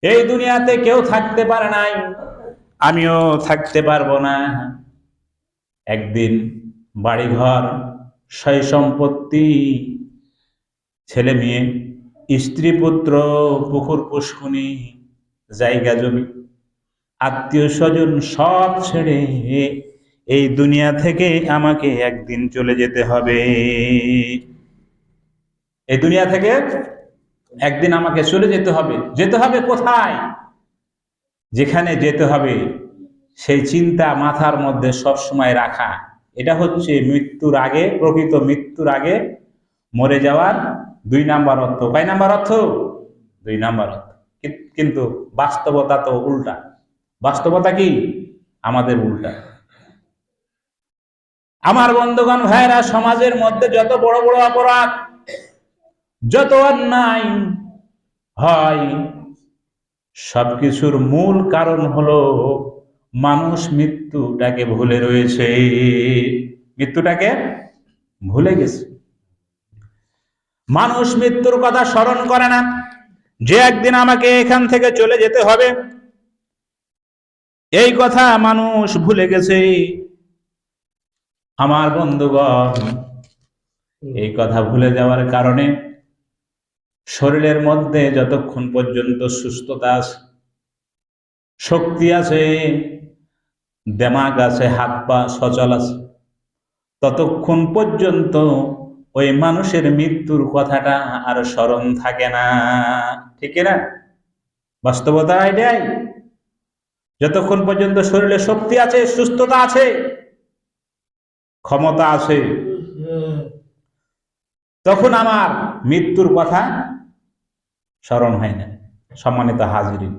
এই দুনিয়াতে কেউ থাকতে পারে নাই, আমিও থাকতে পারবো না। একদিন বাড়িঘর, সয় সম্পত্তি, ছেলে মেয়ে, স্ত্রী পুত্র, পুকুর পুষ্কুনি, জায়গা জমি, আত্মীয় স্বজন সব ছেড়ে এই দুনিয়া থেকে আমাকে একদিন চলে যেতে হবে। এই দুনিয়া থেকে একদিন আমাকে চলে যেতে হবে। যেতে হবে কোথায়? যেখানে যেতে হবে সেই চিন্তা মাথার মধ্যে সব সময় রাখা। এটা হচ্ছে মৃত্যুর আগে, প্রকৃত মৃত্যুর আগে মরে যাওয়ার 2 নাম্বার অর্থ। কয় নাম্বার অর্থ? 2 নাম্বার অর্থ। কিন্তু বাস্তবতা তো উল্টা। বাস্তবতা কি? আমাদের উল্টা। আমার বন্ধুগণ ভাইরা, সমাজের মধ্যে যত বড় বড় অপরাধ, যত অন্যায় হয়, সবকিছুর মূল কারণ হলো মানুষ মৃত্যুটাকে ভুলে রয়েছে। মৃত্যুটাকে ভুলে গেছে। মানুষ মৃত্যুর কথা স্মরণ করে না, যে একদিন আমাকে এখান থেকে চলে যেতে হবে, এই কথা মানুষ ভুলে গেছে। আমার বন্ধুগণ, এই কথা ভুলে যাওয়ার কারণে শরীরের মধ্যে যতক্ষণ পর্যন্ত সুস্থতা আছে, শক্তি আছে, দেমাগ আছে, হাত পা সচল আছে, ততক্ষণ পর্যন্ত ওই মানুষের মৃত্যুর কথাটা আর স্মরণ থাকে না। ঠিক না? বাস্তবতা এটাই। যতক্ষণ পর্যন্ত শরীরে শক্তি আছে, সুস্থতা আছে, ক্ষমতা আছে, তখন আমার মৃত্যুর কথা স্মরণ হয় না। সম্মানিত হাজিরিন,